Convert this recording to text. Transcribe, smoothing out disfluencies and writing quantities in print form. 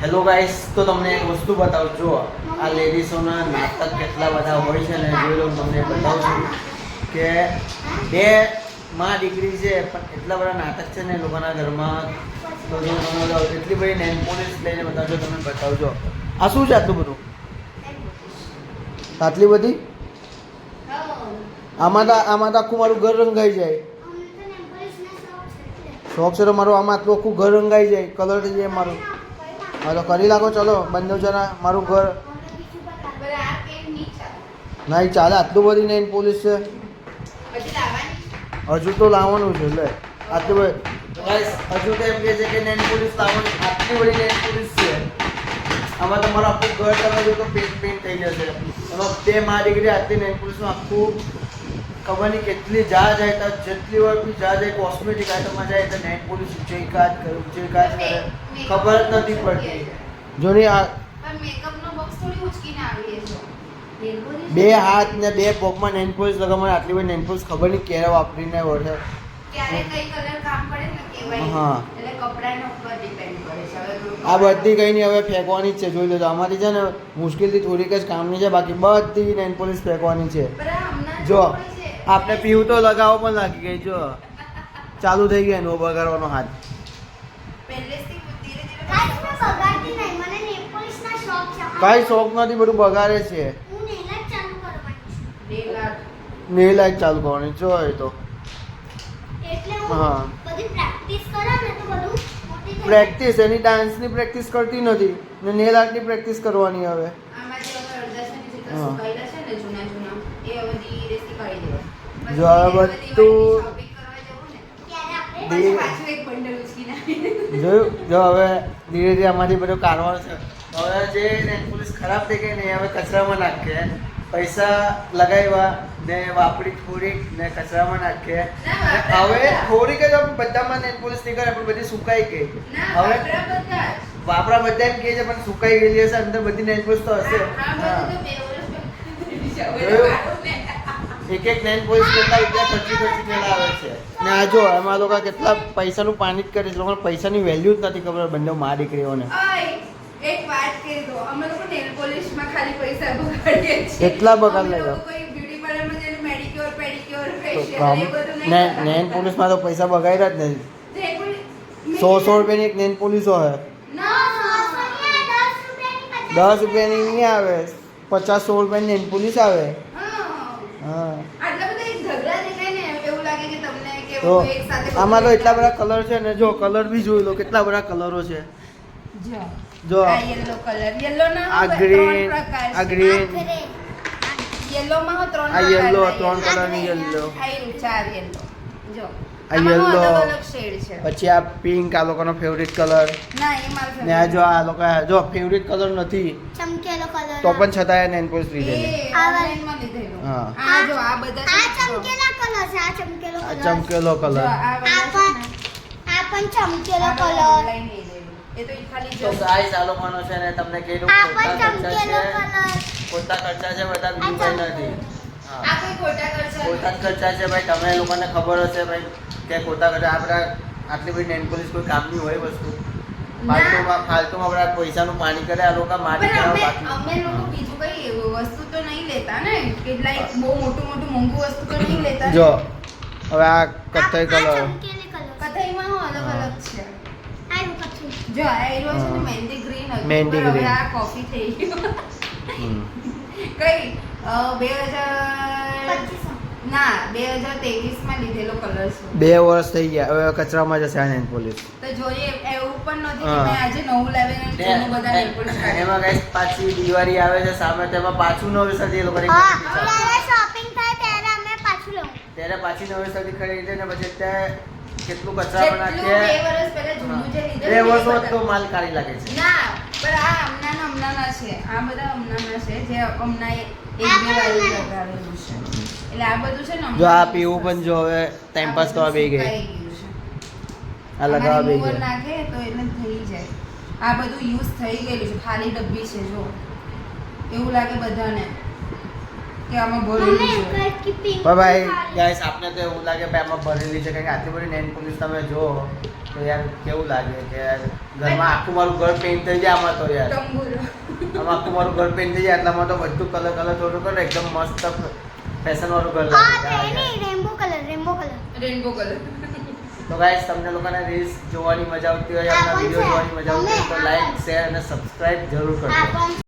Hello guys, તો તમને એક વસ્તુ બતાવું. જો આ લેડીઝોના નાટક કેટલા બધા હોય છે ને જોઈ લો. તમને બતાવું છું કે બે માં દીકરી છે પણ એટલા બધા નાટક છે ને લોકોના ઘરમાં. તો જો તમને એટલી બધી નેલ પોલિશ લઈને બતાવજો. તમે બતાવજો આ શું છે આટલું બધું, આટલી બધી. આમાં તો આખું મારું ઘર રંગાઈ જાય. શોખ છે તો મારું આમાં આટલું આખું ઘર રંગાઈ જાય, કલર થઈ જાય મારું. હા તો કરી નાખો. ચલો બંને જણા મારું ઘર. ના એ ચાલે, આટલું બધી નેલ પોલિશ છે. હજુ તો લાવવાનું છે. લે આટલું બધું હજુ તો એમ કહે છે કે નેલ પોલિશ લાવવાનું. આટલી બધી નેલ પોલિશ છે. આમાં તમારું આખું ઘર તમે જો તો પેન્ટ થઈ જશે. એમાં બે માં દીકરી આટલી નેલ પોલિશનું આખું ખબર નહીં કેટલી જાય તો જેટલી વાર બી જાય કોસ્મેટિક આઈટમમાં જાય તો નેલ પોલિશ જે કાજ કરે ખબર જ નથી પડતી. જો નહીં આ બે હાથ ને બે પગમાં નેલ પોલિશ લગાવવામાં આટલી બધી નેલ પોલિશ ખબર નહીં ક્યારે વાપરીને વળે. હા આ બધી કઈ નહીં હવે ફેંકવાની જ છે. જોઈ લેજો આમાંથી છે ને મુશ્કેલથી થોડીક જ કામની છે, બાકી બધી નેલ પોલિશ ફેંકવાની છે. જો આપણે પીવું તો લગાવો પણ લાગી ગઈ. જો ચાલુ થઈ ગયો એનો બગાડવાનો હાથ. કઈ શોખ નથી, બધું બગાડે છે. નેલ આર્ટ ચાલુ કરવાની જો એ તો. હા પ્રેક્ટિસ એની ડાન્સની પ્રેક્ટિસ કરતી નથી ને નેલ આર્ટની પ્રેક્ટિસ કરવાની હવે. જો હવે બધું જોયું. જો હવે ધીરે ધીરે આમાંથી બધું કાઢવાનું છે. હવે જે નેલ પોલિશ ખરાબ થઈ ગઈ ને હવે કચરામાં નાખે. પૈસા લગાવ્યા ને વાપરી થોડીક ને કચરામાં નાખે. હવે થોડીક જ બધામાં નેલ પોલિશ નીકળે પણ બધી સુકાઈ ગઈ. હવે વાપરા બધા એમ કહે છે પણ સુકાઈ ગયેલી હશે અંદર બધી નેલ પોલિશ તો હશે. એક નેલ પોલિશ કરતા એટલા ખર્ચી પેલા આવે છે. ને આ જો એમાં લોકો કેટલા પૈસાનું પાણી જ કરે છે. લોકોને પૈસાની વેલ્યુ જ નથી ખબર બંને માં દીકરીઓને. એક વાત કહી દો, અમે લોકો નેલ પોલિશમાં ખાલી પૈસા બગાડીએ છીએ. કેટલા બગાડ લઈ જાવ? કોઈ બ્યુટી પાર્લરમાં જઈને મેડિક્યોર પેડિક્યોર ફેશિયલ એ બધું નહીં. નેલ પોલિશમાં તો પૈસા બગાડ્યા જ નહીં. 100 રૂપિયાની એક નેલ પોલિશો હે. 10 રૂપિયાની નહીં આવે, 50-100 રૂપિયાની નેલ પોલિશ આવે. હા આટલા બધા એક ઝઘડા દેખાય ને એવું લાગે કે તમને કે તો એક સાથે આમાં તો એટલા બધા કલર છે ને. જો કલર બી જોઈ લો કેટલા બધા કલરો છે. જો આ યલો કલર, યલો ના આ ગ્રીન, આ ગ્રીન, યલો માં હો 3 આ યલો, 3 કલરની યલો, આ 4 યલો. જો આ યલો, અલગ અલગ શેડ છે. પછી આ પિંક, આ લોકોનો ફેવરિટ કલર. ના એ મારો ને આ જો આ લોકો જો ફેવરિટ કલર નથી ચમકેલો કલર તો પણ છતાં નેલ પોલિશ લીધેલી. આ લાઈનમાં લીધેલું. હા. આ જો આ બધા આ ચમકેલા કલર છે. આ ચમકેલો આ કલર ચમકેલો જો કલર. આ આ બધા પણ ચમકેલો છે ને, કલર. online લીધેલું. એ તો ખાલી તો જો ગાઈસ આ લોકોનો છે ને તમને કીધું આ ખોટા પણ ખર્ચા ચમકેલો છે. કલર. ખોટા ખર્ચા છે બધા, બીજું કઈ નથી. હા આ કોઈ ખોટા ખર્ચા ખોટા જ ખર્ચા છે ભાઈ. તમે લોકોને ખબર હશે ભાઈ કે ખોટા ખર્ચા આપણા આટલી બધી નેલ પોલિશ કોઈ કામની હોય વસ્તુ. ફાલતુમાં આપણા પૈસાનું પાણી કરે આ લોકો. મારી પણ બાકી અમે લોકો બીજું કઈ વસ્તુ તો નહીં લેતા ને, કે લાઈક બહુ મોટું મોંઘું વસ્તુ તો નહીં લેતા ને. જો હવે આ કથ્થઈ કલર. ચમકેલી કલર. કથાઈમાં હો અલગ અલગ છે. આ કથ્થઈ. જો આ એરો છે ને મહેંદી ગ્રીન હતું, મહેંદી પણ હવે green. આ કોફી થઈ ગયું. કઈ 2000 ના 2023 માં લીધેલો કલર છે. 2 વર્ષ થઈ ગયા હવે કચરામાં જશે આ નેલ પોલિશ. તો જોઈએ એવું પણ નથી કે હા. મેં આજે નવું લાવીને જૂનું બધા nail polish કાઢી. એમાં ગાઈસ પાછી દિવાળી આવે છે સામે, તેમાં પાછું નવેસરથી એ લોકોની હા ખરીદી ચાલે. જ્યારે શોપિંગ થાય ત્યારે અમે પાછું લઉં. ત્યારે પાછી નવેસરથી ખરીદે ને પછી ત્યાં કેટલું કચરામાં જેટલું નાખીએ. 2 વર્ષ પહેલા જૂનું જે 2 લીધેલું વર્ષો એ જ તો માલ કાઢી લાગે છે. ના પણ આ હમણાંના છે. આ બધા હમણાંના છે જે હમણાં 1-2 વાર લગાવેલું છે. એટલે આ બધું છે ને જો આ પીવું પણ જો હવે ટાઈમ પાસ કરવા બેસી ગઈ. આ લગાવવા બેસી રિમૂવર ગઈ. નાખે તો એટલે થઈ જાય. આ બધું યુઝ થઈ ગયેલું છે, ખાલી ડબ્બી છે. જો એવું લાગે બધાને કે આમાં ભરેલું મમ્મી છે. કઈ કી પિંક. પણ ભાઈ ગાઈસ આપને તો એવું લાગે ભાઈ આમાં ભરેલી છે કારણ કે આટલી બધી નેલ પોલિશ તમે જો તો યાર કેવું લાગે કે યાર ઘરમાં આખું મારું ઘર પેઇન્ટ થઈ જાય આમાં તો યાર તંબુરો આમાં આખું મારું ઘર પેઇન્ટ થઈ જાય એટલામાં તો બધું કલર થોડું કરો એકદમ મસ્ત ફેશન વાળું ઘર હા લાગે તે નહીં રેનબો કલર રેનબો કલર તો ગાઈસ તમને લોકોને રીલ્સ જોવાની મજા આવતી હોય આ આપણા પણ વિડીયો છે. જોવાની મજા આવતી હોય તો અમે લાઈક શેર અને સબસ્ક્રાઇબ જરૂર કરજો આ પણ